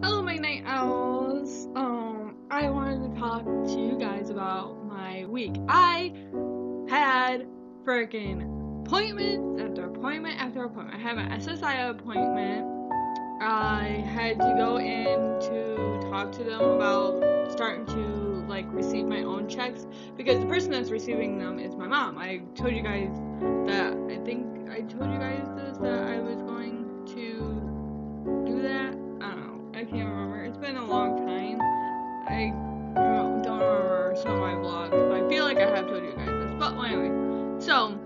Hello, my night owls. I wanted to talk to you guys about my week. I had freaking appointment after appointment after appointment. I had my SSI appointment. I had to go in to talk to them about starting to receive my own checks because the person that's receiving them is my mom. I told you guys that I think I told you guys this that I was going to do that. I don't know. I can't remember. It's been a long time. I don't remember some of my vlogs, but I feel like I have told you guys this. But anyway, so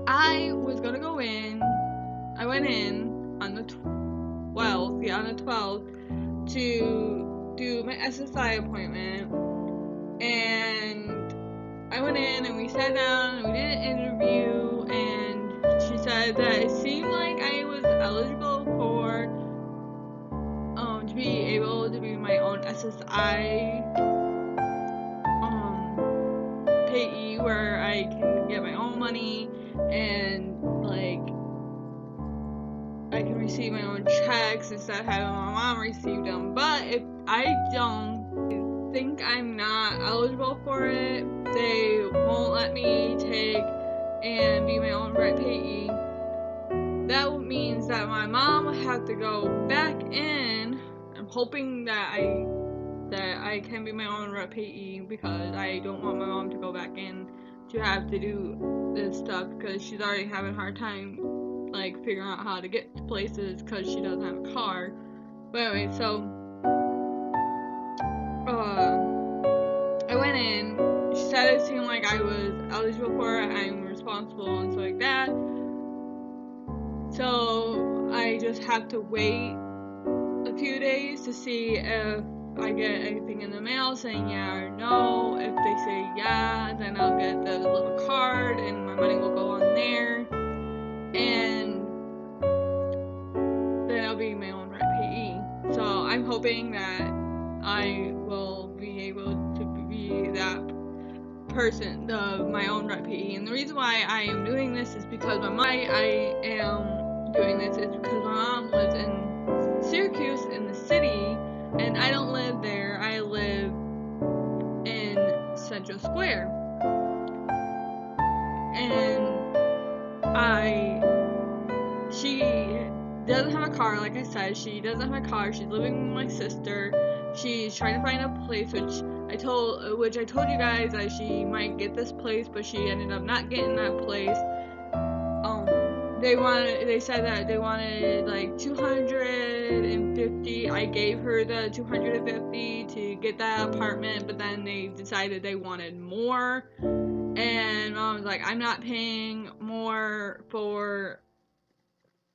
I was gonna go in. I went in on the 12th, on the 12th, to do my SSI appointment, and I went in and we sat down and we did an interview, and she said that it seemed like I was eligible for to be able to be my own SSI payee, where I can get my own money and I can receive my own checks instead of having my mom receive them. But if I don't think I'm not eligible for it, they won't let me take and be my own right payee. That means that my mom will have to go back in. I'm hoping that I can be my own right payee because I don't want my mom to go back in to have to do this stuff because she's already having a hard time figuring out how to get to places because she doesn't have a car. But anyway, so I went in. She said it seemed like I was eligible for it. I'm responsible and stuff like that. So I just have to wait a few days to see if I get anything in the mail saying yeah or no. If they say yeah, then I'll get the little card and my money will go on there. And then I'll be my own right payee. So I'm hoping that I will be able to be that person, my own right payee. And the reason why I am doing this is because I am doing this is because my mom lives in Syracuse in the city, and I don't live there. I live in Central Square, and she doesn't have a car. Like I said, she doesn't have a car. She's living with my sister. She's trying to find a place, which I told you guys that she might get this place, but she ended up not getting that place. They said that they wanted 250. I gave her the 250 to get that apartment, but then they decided they wanted more. And Mom was like, I'm not paying more for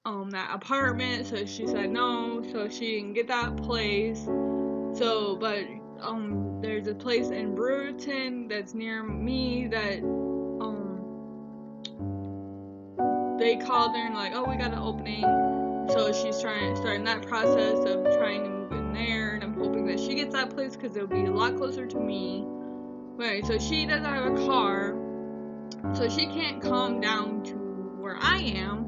that apartment, so she said no, so she can get that place. So, but there's a place in Brewerton that's near me that they called her and oh, we got an opening. So she's starting that process of trying to move in there, and I'm hoping that she gets that place because it'll be a lot closer to me. Right, so she doesn't have a car, so she can't come down to where I am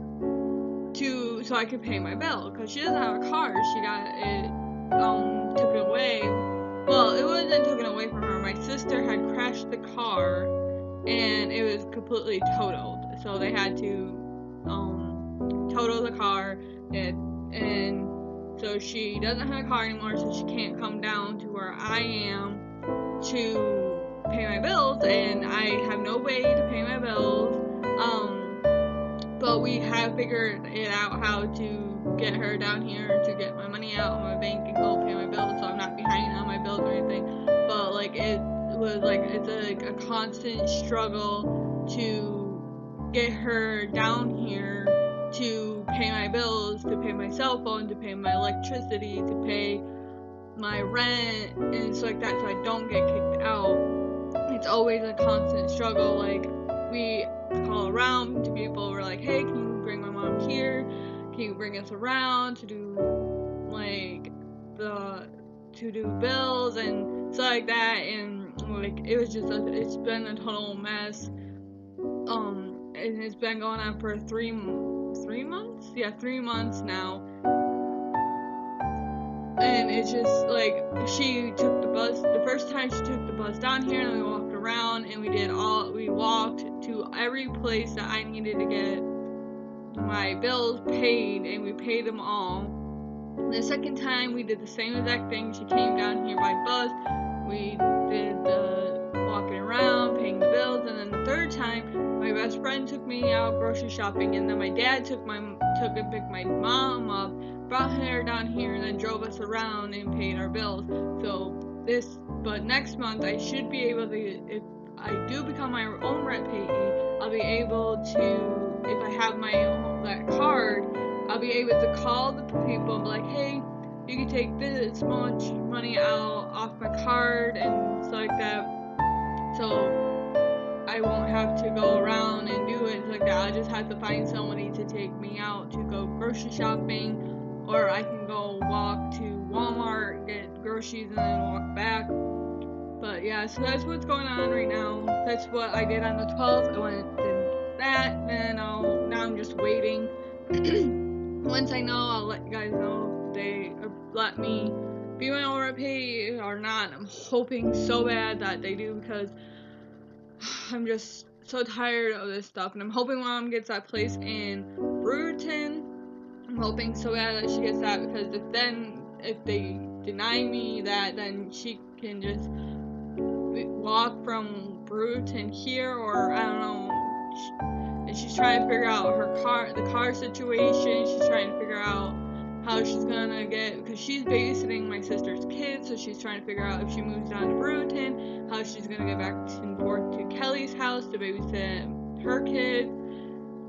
so I can pay my bill because she doesn't have a car. She got it took it away. Well, it wasn't taken away from her. My sister had crashed the car and it was completely totaled, so they had to total the car, and so she doesn't have a car anymore, so she can't come down to where I am to pay my bills, and I have no way to pay my bills. But we have figured it out how to get her down here to get my money out of my bank and go pay my bills, so I'm not behind on my bills or anything. But it's a constant struggle to get her down here to pay my bills, to pay my cell phone, to pay my electricity, to pay my rent and stuff like that, so I don't get kicked out. It's always a constant struggle. We call around to people, we're like, hey, can you bring my mom here? Can you bring us around to do bills and stuff like that? And it's been a total mess. And it's been going on for 3 months? Yeah, 3 months now. And it's just like, she took the bus, the first time she took the bus down here, and we walked around, and we walked to every place that I needed to get my bills paid, and we paid them all. The second time we did the same exact thing. She came down here by bus, we did the walking around, paying the bills, and then the third time my best friend took me out grocery shopping, and then my dad took and picked my mom up, brought her down here, and then drove us around and paid our bills. But next month I should be able to, if I do become my own rent payee, I'll be able to, if I have my own, that card, I'll be able to call the people and be like, hey, you can take this much money out off my card and stuff like that. So I won't have to go around and do it like that. I just have to find somebody to take me out to go grocery shopping, or I can go walk to Walmart, get groceries, and then walk back. But yeah, so that's what's going on right now. That's what I did on the 12th. I went and did that, and now I'm just waiting. Once I know, I'll let you guys know if they let me be my own rent payee or not. I'm hoping so bad that they do, because I'm just so tired of this stuff. And I'm hoping Mom gets that place in Brewerton. I'm hoping so bad that she gets that, because if they deny me that, then she can just walk from Brewerton here, or I don't know. And she's trying to figure out the car situation. She's trying to figure out how she's gonna get, because she's babysitting my sister's kids, so she's trying to figure out if she moves down to Brewerton, how she's gonna get back and forth to Kelly's house to babysit her kids.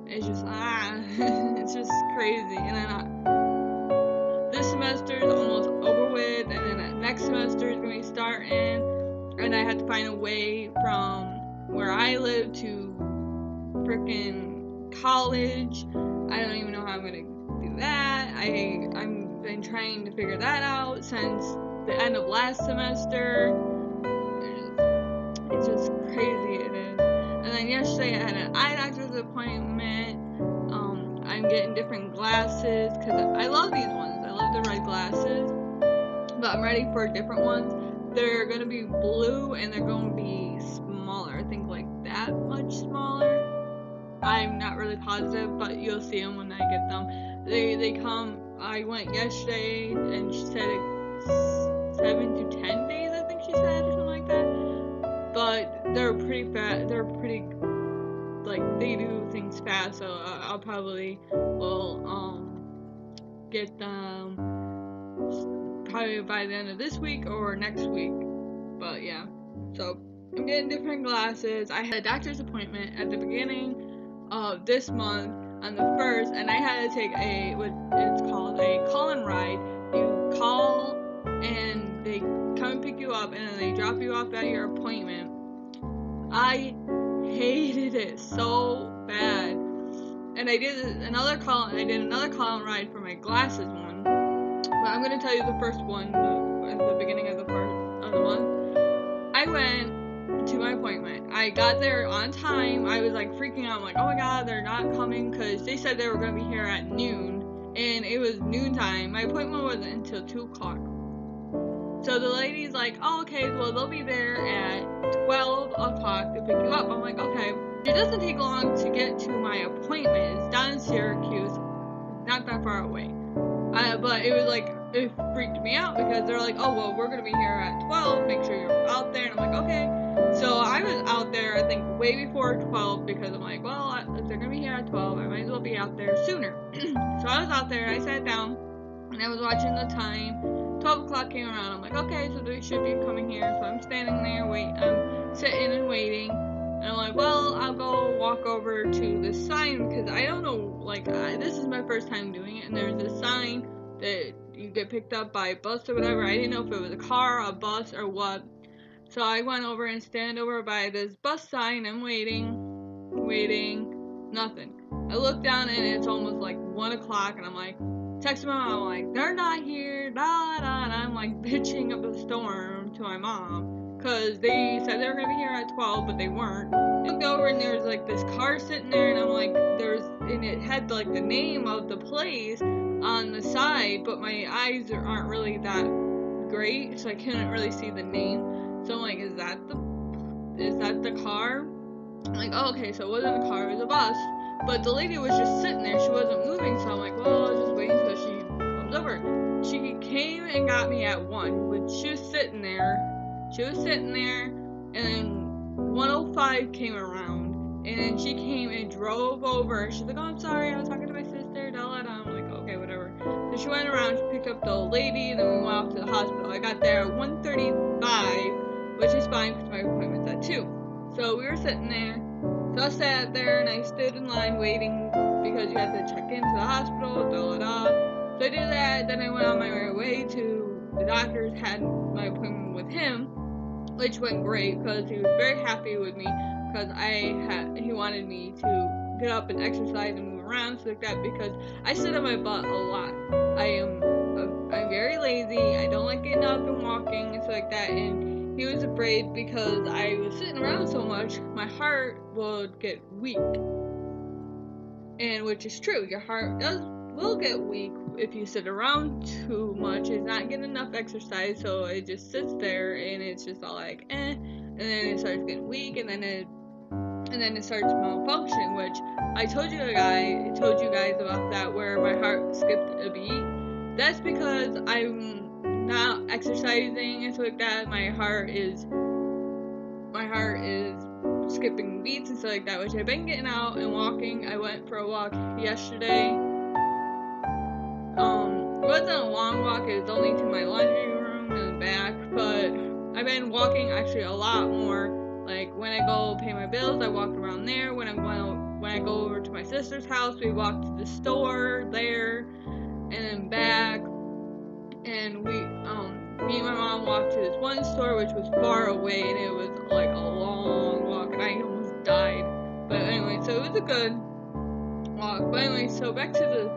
It's just it's just crazy. And then this semester is almost over with, and then that next semester is gonna be starting, and I have to find a way from where I live to freaking college. I don't even know how I'm gonna do that. I've been trying to figure that out since the end of last semester. It's just crazy, it is. And then yesterday I had an eye doctor's appointment. I'm getting different glasses, because I love these ones. I love the red glasses, but I'm ready for different ones. They're gonna be blue, and they're gonna be smaller. I think like that much smaller. I'm not really positive, but you'll see them when I get them. They come, I went yesterday, and she said it's 7 to 10 days, I think she said, or something like that. But they're pretty fast, like, they do things fast, so I'll probably get them probably by the end of this week or next week. But yeah, so I'm getting different glasses. I had a doctor's appointment at the beginning of this month on the 1st, and I had to take what it's called a call-in ride. You call and they come and pick you up, and then they drop you off at your appointment. I hated it so bad, and I did another call-in ride for my glasses one. But I'm gonna tell you the first one at the beginning of the month. I went to my appointment. I got there on time. I was like freaking out. I'm like, oh my god, they're not coming, because they said they were going to be here at noon, and it was noontime. My appointment wasn't until 2 o'clock. So the lady's like, oh, okay, well, they'll be there at 12 o'clock to pick you up. I'm like, okay. It doesn't take long to get to my appointment. It's down in Syracuse, not that far away. But it was like, it freaked me out, because they're like, oh, well, we're going to be here at 12. Make sure you're out there. And I'm like, okay. So I was out there, I think, way before 12, because I'm like, well, if they're going to be here at 12, I might as well be out there sooner. So I was out there, I sat down, and I was watching the time. 12 o'clock came around. I'm like, okay, so they should be coming here. So I'm standing there, I'm sitting and waiting. And I'm like, well, I'll go walk over to this sign, because I don't know, like, this is my first time doing it, and there's this sign that you get picked up by a bus or whatever. I didn't know if it was a car, a bus, or what. So I went over and stand over by this bus sign. I'm waiting, nothing. I look down, and it's almost like 1 o'clock, and I'm like, texting my mom, I'm like, they're not here, da da, and I'm like bitching up a storm to my mom, because they said they were going to be here at 12, but they weren't. I looked over, and there's like this car sitting there, and I'm like, and it had like the name of the place, on the side, but my eyes aren't really that great, so I couldn't really see the name. So I'm like, is that the car? I'm like, oh, okay, so it wasn't a car, it was a bus. But the lady was just sitting there, she wasn't moving, so I'm like, well, I'll just wait until she comes over. She came and got me at 1, but she was sitting there, and then 105 came around, and then she came and drove over. She's like, oh, I'm sorry, I was talking to my sister, da da da. I'm like, okay, whatever. So she went around, she picked up the old lady, and then we went off to the hospital. I got there at 1:35, which is fine because my appointment's at 2. So we were sitting there. So I sat there and I stood in line waiting because you have to check into the hospital, da da da. So I did that, then I went on my way to the doctor's, had my appointment with him, which went great because he was very happy with me because he wanted me to get up and exercise and move around, so like that, because I sit on my butt a lot. I'm very lazy, I don't like getting up and walking and stuff like that, and he was afraid because I was sitting around so much, my heart would get weak. And which is true, your heart will get weak if you sit around too much. It's not getting enough exercise, so it just sits there and it's just all like and then it starts getting weak, and then it starts malfunctioning, which I told you guys about that, where my heart skipped a beat. That's because I'm not exercising and stuff like that. My heart is skipping beats and stuff like that, which I've been getting out and walking. I went for a walk yesterday. It wasn't a long walk, it was only to my laundry room and back, but I've been walking actually a lot more. Like when I go pay my bills, I walk around there. When I go over to my sister's house, we walk to the store there and then back. And me and my mom walked to this one store which was far away, and it was like a long walk, and I almost died. But anyway, so it was a good walk. But anyway, so back to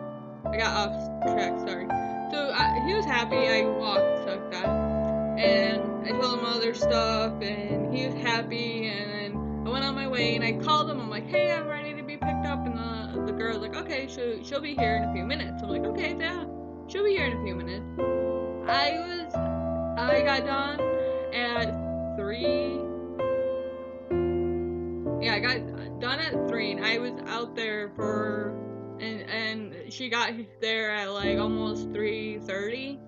I got off track, sorry. So he was happy, I walked, stuff like that. And I told him other stuff, and he was happy, and then I went on my way, and I called him, I'm like, hey, I'm ready to be picked up, and the girl's like, okay, she'll be here in a few minutes. I'm like, okay, yeah, she'll be here in a few minutes. I got done at 3. Yeah, I got done at 3, and I was out there and she got there at like almost 3:30.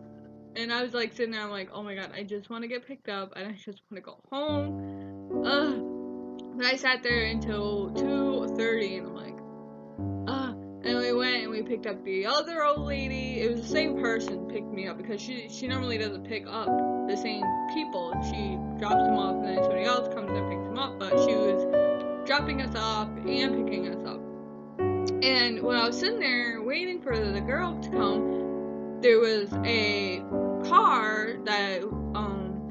And I was like sitting there, I'm like, oh my god, I just want to get picked up, and I just want to go home. But I sat there until 2:30, and I'm like, and we went and we picked up the other old lady. It was the same person picked me up, because she normally doesn't pick up the same people. She drops them off, and then somebody else comes and picks them up, but she was dropping us off and picking us up. And when I was sitting there waiting for the girl to come, there was a car that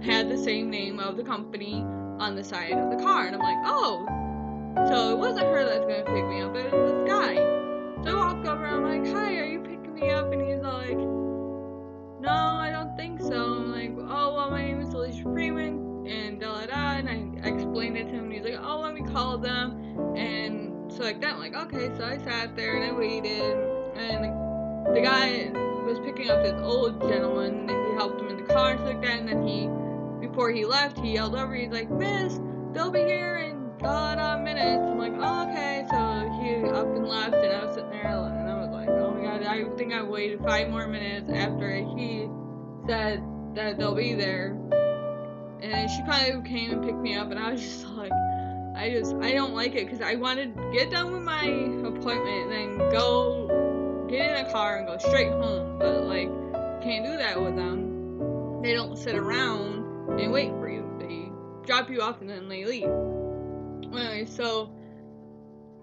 had the same name of the company on the side of the car, and I'm like, oh, so it wasn't her that's gonna pick me up, it was this guy. So I walked over, and I'm like, hi, are you picking me up? And he's like, no, I don't think so. I'm like, oh, well, my name is Alicia Freeman, and da da da, and I explained it to him, and he's like, oh, let me call them, and so like that. I'm like, okay. So I sat there and I waited, and the guy was picking up this old gentleman, and he helped him in the car and stuff like that, and then before he left, he yelled over, he's like, miss, they'll be here in minutes. I'm like, oh, okay. So he up and left, and I was sitting there, and I was like, oh my god, I think I waited 5 more minutes after he said that they'll be there. And she finally came and picked me up, and I was just like, I don't like it, because I wanted to get done with my appointment and then go get in a car and go straight home, but like, can't do that with them. They don't sit around and wait for you. They drop you off and then they leave. Anyway, so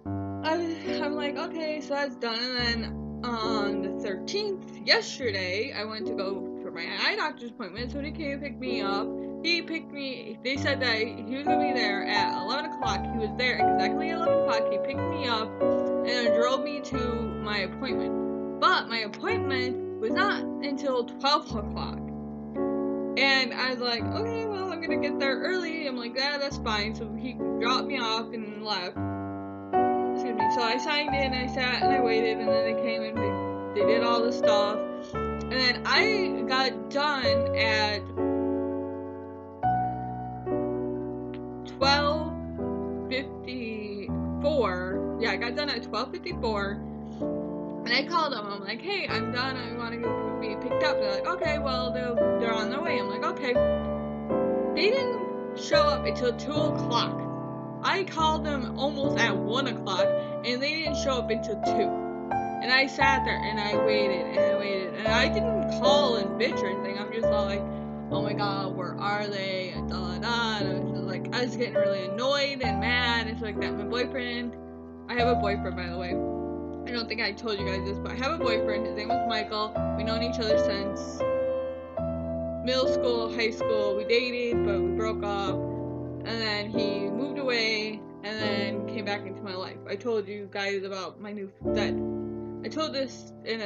I'm like, okay, so that's done. And then on the 13th, yesterday, I went to go for my eye doctor's appointment, so he came and picked me up. He picked me, they said that he was going to be there at 11 o'clock. He was there exactly at 11 o'clock. He picked me up and then drove me to my appointment. But my appointment was not until 12 o'clock. And I was like, okay, well, I'm going to get there early. I'm like, yeah, that's fine. So he dropped me off and left. Excuse me. So I signed in, I sat and I waited, and then they came and They did all the stuff. And then I got done at 12:54. Yeah, I got done at 12:54. And I called them. I'm like, hey, I'm done. I want to be picked up. They're like, okay, well, they're on their way. I'm like, okay. They didn't show up until 2 o'clock. I called them almost at 1 o'clock, and they didn't show up until 2. And I sat there, and I waited, and I waited. And I didn't call and bitch or anything. I'm just like, oh my god, where are they? And da da da. And I was just like, I was getting really annoyed and mad and stuff like that. My boyfriend, I have a boyfriend, by the way. I don't think I told you guys this, but I have a boyfriend. His name was Michael. We've known each other since middle school, high school. We dated, but we broke up. And then he moved away, and then came back into my life. I told you guys about my new that. I told this in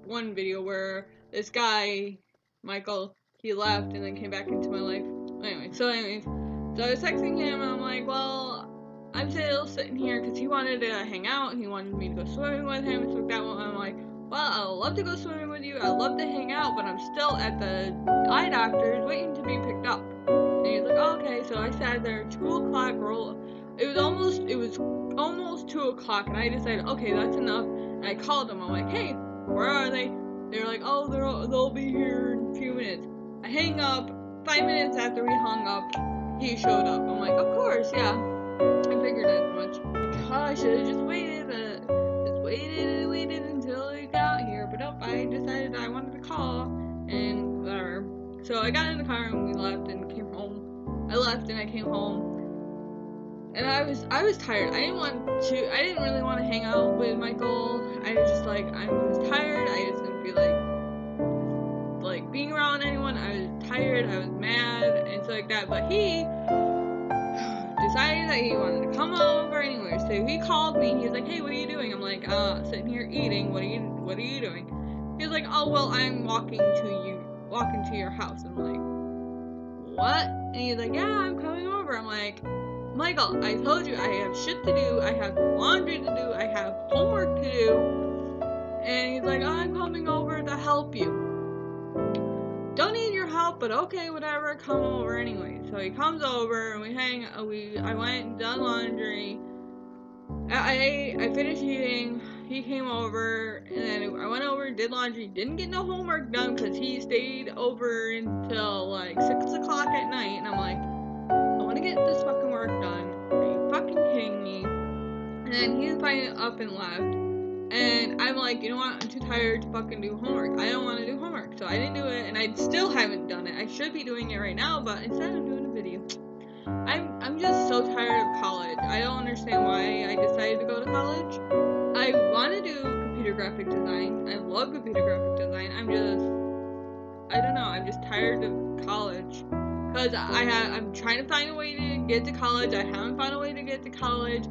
one video where this guy, Michael, he left and then came back into my life. So I was texting him, and I'm like, well, I'm still sitting here because he wanted to hang out, and he wanted me to go swimming with him and stuff like that. I'm like, well, I'd love to go swimming with you. I'd love to hang out, but I'm still at the eye doctor's waiting to be picked up. And he's like, oh, okay. So I sat there, 2 o'clock roll. It was almost 2 o'clock, and I decided, okay, that's enough. And I called them. I'm like, hey, where are they? They're like, oh, they'll be here in a few minutes. I hang up. 5 minutes after we hung up, he showed up. I'm like, of course, yeah. I figured as much. Oh, I should have just waited until he got here. But nope, I decided I wanted to call and whatever. So I got in the car and we left and came home. I left and I came home. And I was tired. I didn't really want to hang out with Michael. I was just like, I was tired. I just didn't feel like being around anyone. I was tired. I was mad and stuff like that. But he decided that he wanted to come over anyway. So he called me. He's like, hey, what are you doing? I'm like, sitting here eating. What are you doing? He's like, oh, well, I'm walking to your house. I'm like, what? And he's like, yeah, I'm coming over. I'm like, Michael, I told you I have shit to do. I have laundry to do. I have homework to do. And he's like, oh, I'm coming over to help you. Don't need your help, but okay, whatever, come over anyway. So he comes over and I went and done laundry. I finished eating. He came over, and then I went over, did laundry, didn't get no homework done because he stayed over until like 6 o'clock at night. And I'm like, I want to get this fucking work done. Are you fucking kidding me? And then he finally up and left. And I'm like, you know what? I'm too tired to fucking do homework. I don't want to do homework. So I didn't do it, and I still haven't done it. I should be doing it right now, but instead I'm doing a video. I'm just so tired of college. I don't understand why I decided to go to college. I want to do computer graphic design. I love computer graphic design. I don't know. I'm just tired of college. Because I'm trying to find a way to get to college. I haven't found a way to get to college.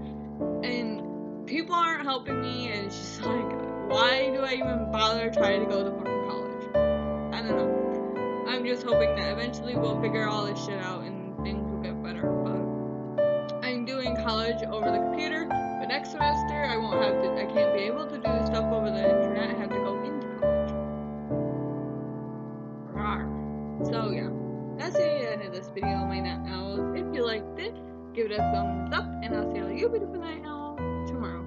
And people aren't helping me. And it's just like, why do I even bother trying to go to fucking college? I don't know. I'm just hoping that eventually we'll figure all this shit out and things will get better. But I'm doing college over the computer. But next semester, I can't be able to do stuff over the internet. I have to go into college. Rawr. So, yeah. That's the end of this video of my night owls. If you liked it, give it a thumbs up. And I'll see all you beautiful night owls tomorrow.